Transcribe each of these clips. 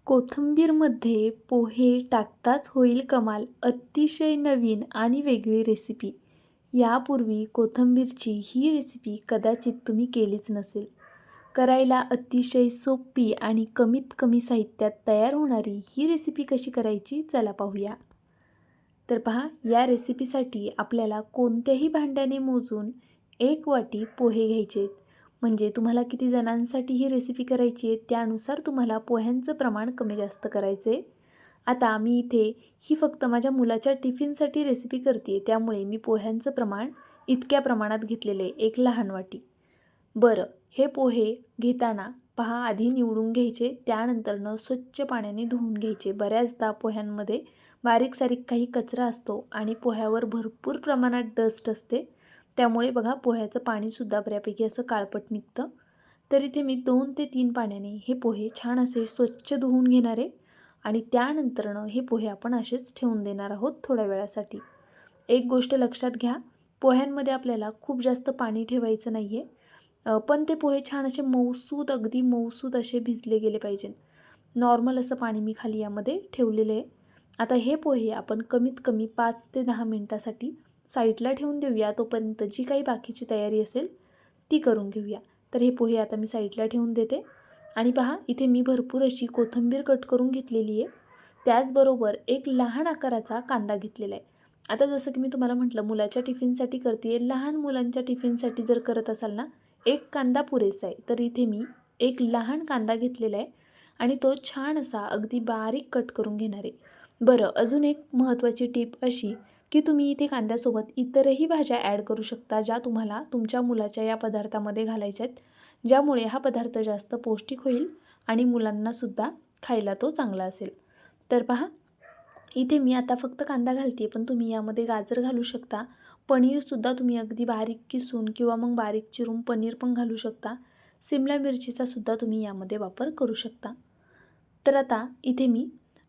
कोथिंबीरमध्ये पोहे टाकताच होईल कमाल, अतिशय नवीन आणि वेगळी रेसिपी. यापूर्वी कोथिंबीरची ही रेसिपी कदाचित तुम्ही केलीच नसेल. करायला अतिशय सोपी आणि कमीत कमी साहित्यात तयार होणारी ही रेसिपी कशी करायची चला पाहूया. तर पहा, या रेसिपीसाठी आपल्याला कोणत्याही भांड्याने मोजून 1 वाटी पोहे घ्यायचे आहेत. म्हणजे तुम्हाला किती जणांसाठी ही रेसिपी करायची आहे त्यानुसार तुम्हाला पोह्यांचं प्रमाण कमी जास्त करायचं आहे. आता मी इथे ही फक्त माझ्या मुलाच्या टिफिनसाठी रेसिपी करते आहे, त्यामुळे मी पोह्यांचं प्रमाण इतक्या प्रमाणात घेतलेलं आहे, 1 लहान वाटी. बरं, हे पोहे घेताना पहा आधी निवडून घ्यायचे, त्यानंतरनं स्वच्छ पाण्याने धुवून घ्यायचे. बऱ्याचदा पोह्यांमध्ये बारीक सारीक काही कचरा असतो आणि पोह्यावर भरपूर प्रमाणात डस्ट असते, त्यामुळे बघा पोह्याचं पाणीसुद्धा बऱ्यापैकी असं काळपट निघतं. तर इथे मी 2 ते 3 पाण्याने हे पोहे छान असे स्वच्छ धुवून घेणार आहे आणि त्यानंतरनं हे पोहे आपण असेच ठेवून देणार आहोत थोड्या वेळासाठी. एक गोष्ट लक्षात घ्या, पोह्यांमध्ये आपल्याला खूप जास्त पाणी ठेवायचं नाही आहे, पण ते पोहे छान असे मऊसूद, अगदी मऊसूद असे भिजले गेले पाहिजे. नॉर्मल असं पाणी मी खाली यामध्ये ठेवलेलं आहे. आता हे पोहे आपण कमीत कमी 5 ते 10 मिनटासाठी साईडला ठेवून देऊया. तोपर्यंत जी काही बाकीची तयारी असेल ती करून घेऊया. तर हे पोहे आता मी साईडला ठेवून देते आणि पहा इथे मी भरपूर अशी कोथिंबीर कट करून घेतलेली आहे. त्याचबरोबर एक लहान आकाराचा कांदा घेतलेला आहे. आता जसं की मी तुम्हाला म्हटलं मुलाच्या टिफिनसाठी करते आहे, लहान मुलांच्या टिफिनसाठी जर करत असाल ना, 1 कांदा पुरेसा आहे. तर इथे मी एक लहान कांदा घेतलेला आहे आणि तो छान असा अगदी बारीक कट करून घेणार आहे. बरं, अजून एक महत्त्वाची टीप अशी की तुम्ही इथे कांद्यासोबत इतरही भाज्या ॲड करू शकता, ज्या तुम्हाला तुमच्या मुलाच्या या पदार्थामध्ये घालायच्या आहेत, ज्यामुळे हा पदार्थ जास्त पौष्टिक होईल आणि मुलांनासुद्धा खायला तो चांगला असेल. तर पहा, इथे मी आता फक्त कांदा घालते आहे, पण तुम्ही यामध्ये गाजर घालू शकता. पनीरसुद्धा तुम्ही अगदी बारीक किसून किंवा मग बारीक चिरून पनीर पण घालू शकता. सिमला मिरचीचासुद्धा तुम्ही यामध्ये वापर करू शकता. तर आता इथे मी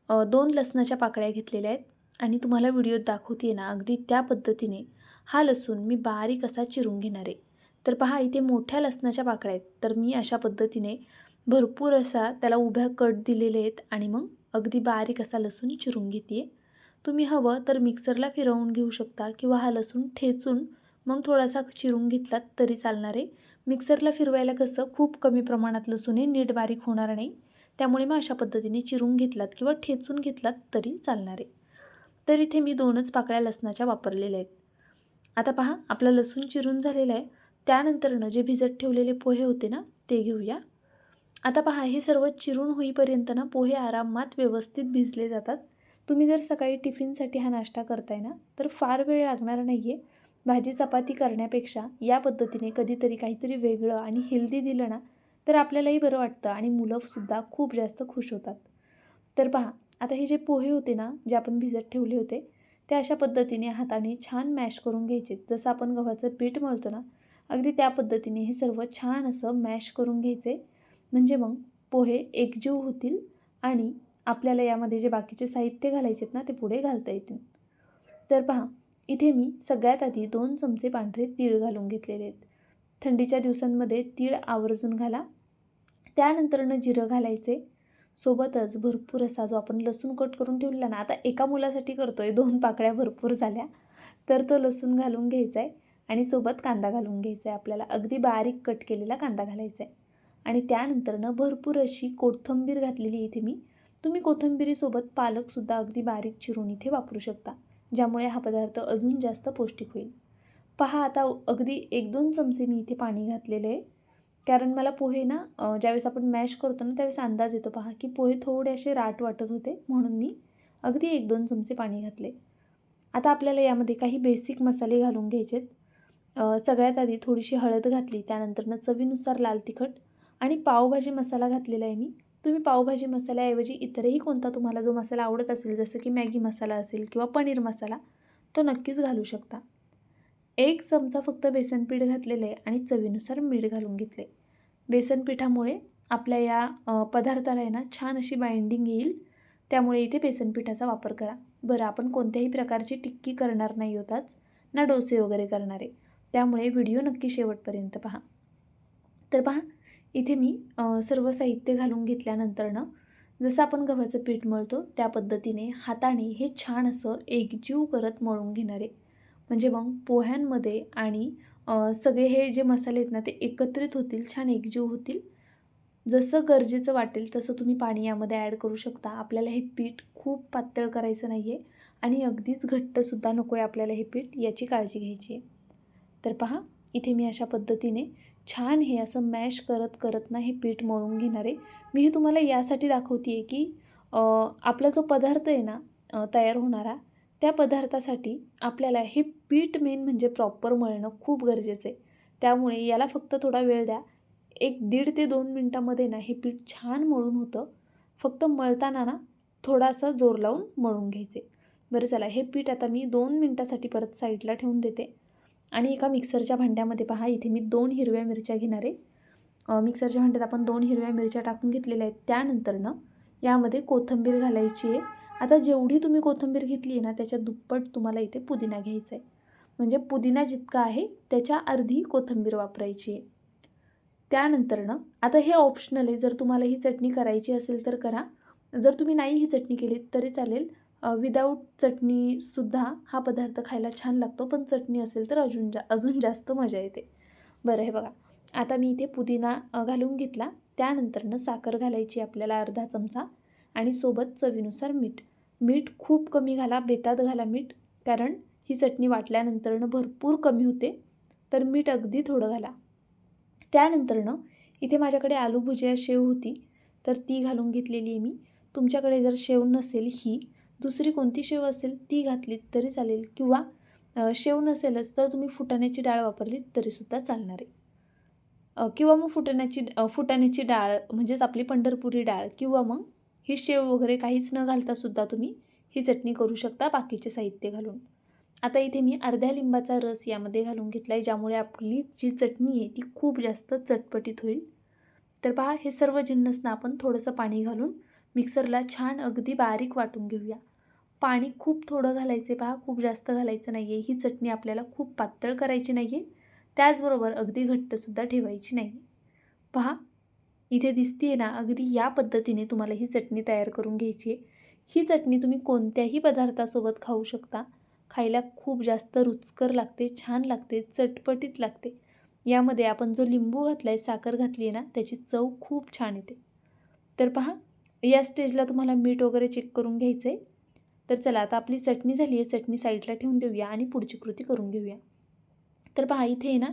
2 लसणाच्या पाकळ्या घेतलेल्या आहेत आणि तुम्हाला व्हिडिओत दाखवते आहे ना, अगदी त्या पद्धतीने हा लसूण मी बारीक असा चिरून घेणार आहे. तर पहा इथे मोठ्या लसणाच्या पाकळ्या आहेत, तर मी अशा पद्धतीने भरपूर असा त्याला उभ्या कट दिलेले आहेत आणि मग अगदी बारीक असा लसूण चिरून घेते आहे. तुम्ही हवं तर मिक्सरला फिरवून घेऊ शकता किंवा हा लसूण ठेचून मग थोडासा चिरून घेतलात तरी चालणार आहे. मिक्सरला फिरवायला कसं खूप कमी प्रमाणात लसूण आहे, नीट बारीक होणार नाही, त्यामुळे मग अशा पद्धतीने चिरून घेतलात किंवा ठेचून घेतलात तरी चालणार आहे. तर इथे मी 2च पाकळ्या लसणाच्या वापरलेल्या आहेत. आता पहा आपला लसूण चिरून झालेला आहे. त्यानंतरनं जे भिजत ठेवलेले पोहे होते ना, ते घेऊया. आता पहा हे सर्व चिरून होईपर्यंत ना पोहे आरामात व्यवस्थित भिजले जातात. तुम्ही जर सकाळी टिफिनसाठी हा नाश्ता करताय ना, तर फार वेळ लागणार नाही आहे. भाजी चपाती करण्यापेक्षा या पद्धतीने कधीतरी काहीतरी वेगळं आणि हेल्दी दिलं ना, तर आपल्यालाही बरं वाटतं आणि मुलंसुद्धा खूप जास्त खुश होतात. तर पहा आता हे जे पोहे होते ना, जे आपण भिजत ठेवले होते, ते अशा पद्धतीने हाताने छान मॅश करून घ्यायचे. जसं आपण गव्हाचं पीठ मळतो ना, अगदी त्या पद्धतीने हे सर्व छान असं मॅश करून घ्यायचे. म्हणजे मग पोहे एकजीव होतील आणि आपल्याला यामध्ये जे बाकीचे साहित्य घालायचे आहेत ना, ते पुढे घालता येतील. तर पहा इथे मी सगळ्यात आधी 2 चमचे पांढरे तीळ घालून घेतलेले आहेत. थंडीच्या दिवसांमध्ये तीळ आवर्जून घाला. त्यानंतरनं जिरं घालायचे. सोबतच भरपूर असा जो आपण लसूण कट करून ठेवलेला ना, आता एका मुलासाठी करतोय, 2 पाकळ्या भरपूर झाल्या, तर तो लसूण घालून घ्यायचा आहे आणि सोबत कांदा घालून घ्यायचा आहे. आपल्याला अगदी बारीक कट केलेला कांदा घालायचा आहे आणि त्यानंतरनं भरपूर अशी कोथिंबीर घातलेली इथे मी. तुम्ही कोथिंबीरीसोबत पालकसुद्धा अगदी बारीक चिरून इथे वापरू शकता, ज्यामुळे हा पदार्थ अजून जास्त पौष्टिक होईल. पहा आता अगदी 1-2 चमचे मी इथे पाणी घातलेले आहे, कारण मला पोहे ना ज्यावेळेस आपण मॅश करतो ना, त्यावेळेस अंदाज येतो पहा की पोहे थोडे असे राट वाटत होते, म्हणून मी अगदी 1-2 चमचे पाणी घातले. आता आपल्याला यामध्ये काही बेसिक मसाले घालून घ्यायचे आहेत. सगळ्यात आधी थोडीशी हळद घातली, त्यानंतरनं चवीनुसार लाल तिखट आणि पावभाजी मसाला घातलेला आहे मी. तुम्ही पावभाजी मसाल्याऐवजी इतरही कोणता तुम्हाला जो मसाला आवडत असेल, जसं की मॅगी मसाला असेल किंवा पनीर मसाला, तो नक्कीच घालू शकता. 1 चमचा फक्त बेसन पीठ घातलेलं आहे आणि चवीनुसार मीठ घालून घेतले. बेसन पिठामुळे आपल्या या पदार्थाला आहे ना छान अशी बाइंडिंग येईल, त्यामुळे इथे बेसन पिठाचा वापर करा. बरं, आपण कोणत्याही प्रकारची टिक्की करणार नाही आहोत आज, ना डोसे वगैरे करणार आहे, त्यामुळे व्हिडिओ नक्की शेवटपर्यंत पहा. तर पहा इथे मी सर्व साहित्य घालून घेतल्यानंतरनं जसं आपण गव्हाचं पीठ मळतो त्या पद्धतीने हाताने हे छान असं एकजीव करत मळून घेणार आहे. म्हणजे मग पोह्यांमध्ये आणि सगळे हे जे मसाले आहेत ना ते एकत्रित होतील, छान एकजीव होतील. जसं गरजेचं वाटेल तसं तुम्ही पाणी यामध्ये ॲड करू शकता. आपल्याला हे पीठ खूप पातळ करायचं नाही आहे आणि अगदीच घट्टसुद्धा नको आहे आपल्याला हे पीठ, याची काळजी घ्यायची आहे. तर पहा, इथे मी अशा पद्धतीने छान हे असं मॅश करत करत ना हे पीठ मळून घेणार आहे. मी हे तुम्हाला यासाठी दाखवते आहे की आपला जो पदार्थ आहे ना तयार होणारा, त्या पदार्थासाठी आपल्याला हे पीठ मेन म्हणजे प्रॉपर मळणं खूप गरजेचं आहे. त्यामुळे याला फक्त थोडा वेळ द्या. 1 ते 2 मिनटामध्ये ना हे पीठ छान मळून होतं. फक्त मळताना ना थोडासा जोर लावून मळून घ्यायचे. बरं चला, हे पीठ आता मी 2 मिनटासाठी परत साईडला ठेवून देते. आणि एका मिक्सरच्या भांड्यामध्ये पहा, इथे मी 2 हिरव्या मिरच्या घेणार आहे. मिक्सरच्या भांड्यात आपण 2 हिरव्या मिरच्या टाकून घेतलेल्या आहेत. त्यानंतर ना यामध्ये कोथिंबीर घालायची आहे. आता जेवढी तुम्ही कोथिंबीर घेतली आहे ना त्याच्या दुप्पट तुम्हाला इथे पुदिना घ्यायचा आहे. म्हणजे पुदिना जितका आहे त्याच्या अर्धी कोथिंबीर वापरायची आहे. त्यानंतर ना आता हे ऑप्शनल आहे, जर तुम्हाला ही चटणी करायची असेल तर करा. जर तुम्ही नाही ही चटणी केली तरी चालेल. विदाऊट चटणीसुद्धा हा पदार्थ खायला छान लागतो, पण चटणी असेल तर अजून जास्त मजा येते. बरं, हे बघा, आता मी इथे पुदिना घालून घेतला. त्यानंतरनं साखर घालायची आपल्याला अर्धा चमचा आणि सोबत चवीनुसार मीठ. मीठ खूप कमी घाला, बेतात घाला मीठ, कारण ही चटणी वाटल्यानंतरनं भरपूर कमी होते, तर मीठ अगदी थोडं घाला. त्यानंतरनं इथे माझ्याकडे आलू भुजिया शेव होती, तर ती घालून घेतलेली आहे मी. तुमच्याकडे जर शेव नसेल, ही दुसरी कोणती शेव असेल ती घातलीत तरी चालेल, किंवा शेव नसेलच तर तुम्ही फुटाण्याची डाळ वापरलीत तरीसुद्धा चालणार आहे. किंवा मग फुटाण्याची डाळ म्हणजेच आपली पंढरपुरी डाळ, किंवा मग ही शेव वगैरे काहीच न घालतासुद्धा तुम्ही ही चटणी करू शकता बाकीचे साहित्य घालून. आता इथे मी अर्ध्या लिंबाचा रस यामध्ये घालून घेतला आहे, ज्यामुळे आपली जी चटणी आहे ती खूप जास्त चटपटीत होईल. तर पहा, हे सर्व जिन्नस ना आपण थोडंसं पाणी घालून मिक्सरला छान अगदी बारीक वाटून घेऊया. पाणी खूप थोडं घालायचे पहा, खूप जास्त घालायचं नाही आहे. ही चटणी आपल्याला खूप पातळ करायची नाही आहे, त्याचबरोबर अगदी घट्टसुद्धा ठेवायची नाही. पहा, इथे दिसते आहे ना, अगदी या पद्धतीने तुम्हाला ही चटणी तयार करून घ्यायची आहे. ही चटणी तुम्ही कोणत्याही पदार्थासोबत खाऊ शकता. खायला खूप जास्त रुचकर लागते, छान लागते, चटपटीत लागते. यामध्ये आपण जो लिंबू घातला आहे, साखर घातली आहे ना, त्याची चव खूप छान येते. तर पहा, या स्टेजला तुम्हाला मीठ वगैरे चेक करून घ्यायचं आहे. तर चला, आता आपली चटणी झाली आहे, चटणी साईडला ठेवून देऊया आणि पुढची कृती करून घेऊया. तर पहा, इथे ना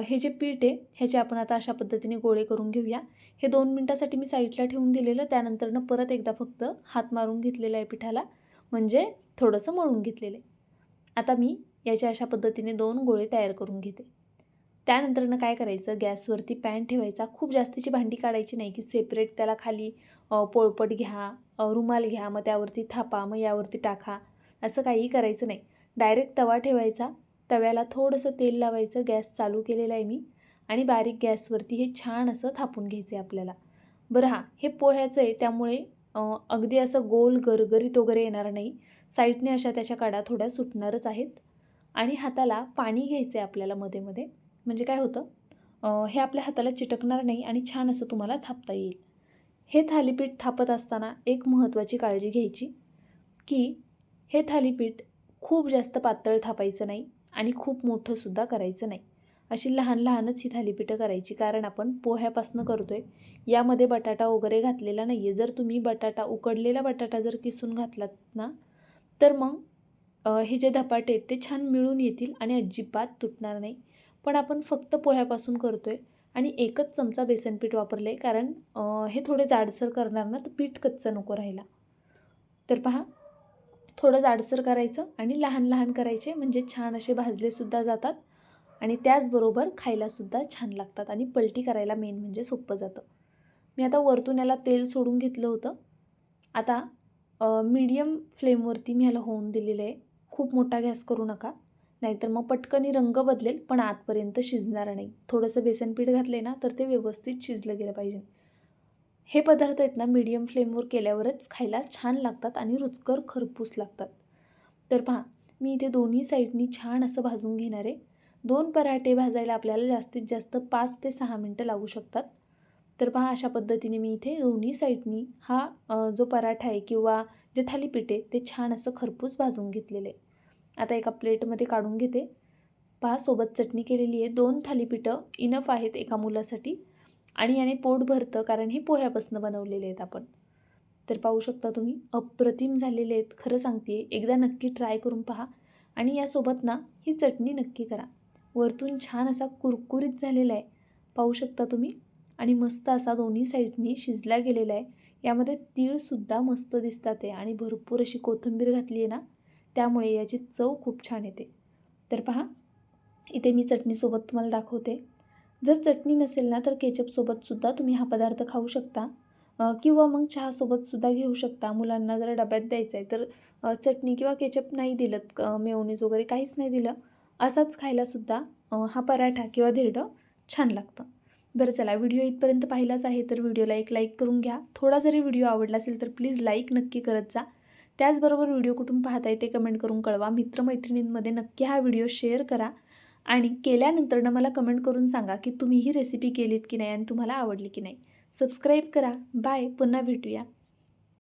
हे जे पीठ आहे ह्याचे आपण आता अशा पद्धतीने गोळे करून घेऊया. हे 2 मिनटासाठी मी साईडला ठेवून दिलेलं, त्यानंतरनं परत एकदा फक्त हात मारून घेतलेला आहे पिठाला, म्हणजे थोडंसं मळून घेतलेलं आहे. आता मी याच्या अशा पद्धतीने 2 गोळे तयार करून घेते. त्यानंतरनं काय करायचं, गॅसवरती पॅन ठेवायचा. खूप जास्तीची भांडी काढायची नाही की सेपरेट त्याला खाली पोळपट घ्या, रुमाल घ्या, मग त्यावरती थापा, मग यावरती टाका, असं काहीही करायचं नाही. डायरेक्ट तवा ठेवायचा, तव्याला थोडंसं तेल लावायचं, गॅस चालू केलेला आहे मी, आणि बारीक गॅसवरती हे छान असं थापून घ्यायचं आहे आपल्याला. बरं, हां, हे पोह्याचं आहे त्यामुळे अगदी असं गोल गरगरीत वगैरे येणार नाही. साईडने अशा त्याच्या कडा थोड्या सुटणारच आहेत. आणि हाताला पाणी घ्यायचं आहे आपल्याला मध्ये मध्ये, म्हणजे काय होतं, हे आपल्या हाताला चिटकणार नाही आणि छान असं तुम्हाला थापता येईल. हे थालीपीठ थापत असताना एक महत्त्वाची काळजी घ्यायची, की हे थालीपीठ खूप जास्त पातळ थापायचं नाही आणि खूप मोठंसुद्धा करायचं नाही. अशी लहान लहानच ही थालीपीठं करायची, कारण आपण पोह्यापासून करतो आहे. यामध्ये बटाटा वगैरे घातलेला नाही आहे. जर तुम्ही उकडलेला बटाटा जर किसून घातलात ना, तर मग हे जे धपाटे आहेत ते छान मिळून येतील आणि अजिबात तुटणार नाही. पण आपण फक्त पोह्यापासून करतो आहे आणि एकच चमचा बेसन पीठ वापरलं आहे, कारण हे थोडे जाडसर करणार ना, तर पीठ कच्चं नको राहायला. तर पहा, थोडं जाडसर करायचं आणि लहान लहान करायचे, म्हणजे छान असे भाजलेसुद्धा जातात आणि त्याचबरोबर खायलासुद्धा छान लागतात आणि पलटी करायला मेन म्हणजे सोपं जातं. मी आता वरतून याला तेल सोडून घेतलं होतं. आता मीडियम फ्लेमवरती मी ह्याला होऊन दिलेलं आहे. खूप मोठा गॅस करू नका, नाहीतर मग पटकनी रंग बदलेल पण आतपर्यंत शिजणार नाही. थोडंसं बेसन पीठ घातले ना, तर ते व्यवस्थित शिजलं गेलं पाहिजे. हे पदार्थ आहेत ना, मीडियम फ्लेमवर केल्यावरच खायला छान लागतात आणि रुचकर खरपूस लागतात. तर पहा, मी इथे दोन्ही साईडनी छान असं भाजून घेणार आहे. 2 पराठे भाजायला आपल्याला जास्तीत जास्त 5 ते 6 मिनटं लागू शकतात. तर पहा अशा पद्धतीने मी इथे दोन्ही साईडनी हा जो पराठा आहे किंवा जे थालीपीठ आहे ते छान असं खरपूस भाजून घेतलेलं आहे. आता एका प्लेटमध्ये काढून घेते. पहा सोबत चटणी केलेली आहे. 2 थालीपीठं इनफ आहेत एका मुलासाठी आणि याने पोट भरतं कारण हे पोह्यापासून बनवलेले आहेत आपण. तर पाहू शकता तुम्ही अप्रतिम झालेले आहेत. खरं सांगते आहे एकदा नक्की ट्राय करून पहा आणि यासोबत ना ही चटणी नक्की करा. वरतून छान असा कुरकुरीत झालेला आहे पाहू शकता तुम्ही आणि मस्त असा दोन्ही साईडनी शिजला गेलेला आहे. यामध्ये तीळसुद्धा मस्त दिसतात आहे आणि भरपूर अशी कोथिंबीर घातली आहे ना त्यामुळे याची चव खूप छान येते. तर पहा इथे मी चटणीसोबत तुम्हाला दाखवते. जर चटणी नसेल ना तर केचपसोबतसुद्धा तुम्ही हा पदार्थ खाऊ शकता किंवा मग चहासोबतसुद्धा घेऊ शकता. मुलांना जर डब्यात द्यायचं आहे तर चटणी किंवा केचप नाही दिलं मेयोनीज वगैरे काहीच नाही दिलं असाच खायलासुद्धा हा पराठा किंवा धिरडं छान लागतं. बरं चला व्हिडिओ इथपर्यंत पाहिलाच आहे तर व्हिडिओला एक लाईक करून घ्या. थोडा जरी व्हिडिओ आवडला असेल तर प्लीज लाईक नक्की करत जा. त्याचबरोबर व्हिडिओ कुठून पाहताय ते कमेंट करून कळवा. मित्रमैत्रिणींमध्ये नक्की हा व्हिडिओ शेअर करा आणि केल्यानंतरनं मला कमेंट करून सांगा की तुम्ही ही रेसिपी केलीत की नाही आणि तुम्हाला आवडली की नाही. सबस्क्राईब करा. बाय. पुन्हा भेटूया.